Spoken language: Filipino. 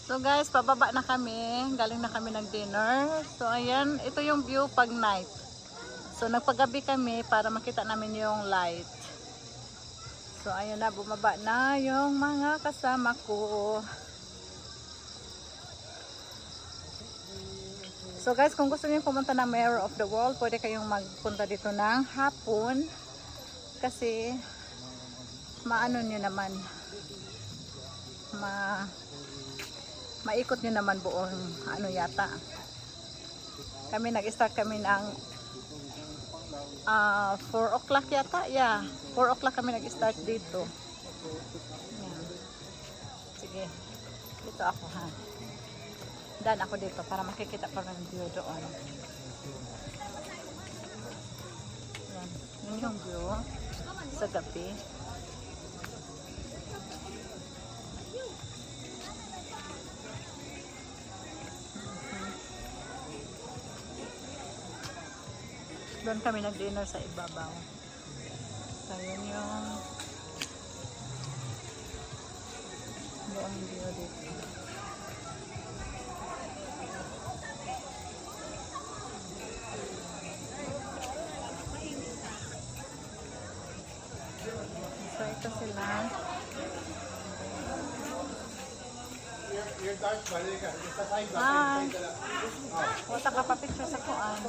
So guys, pababa na kami. Galing na kami ng dinner. So ayan, ito yung view pag night. So nagpagabi kami para makita namin yung light. So ayan na, bumaba na yung mga kasama ko. So guys, kung gusto niyo pumunta ng Mirror of the World, pwede kayong magpunta dito ng hapon. Kasi maano niyo naman, maikot nyo naman buong ano yata. Kami nag-start kami ng 4 o'clock yata. Yeah, 4 o'clock kami nag-start dito. Yan. Sige, dito ako ha. Dan ako dito para makikita pa ng view doon. Yan. Yun yung view sa gabi. Doon kami nag-dinner sa ibabaw. So, yun yung buong view dito. So, ito sila. Hi! Wata ka pa picture sa kuan.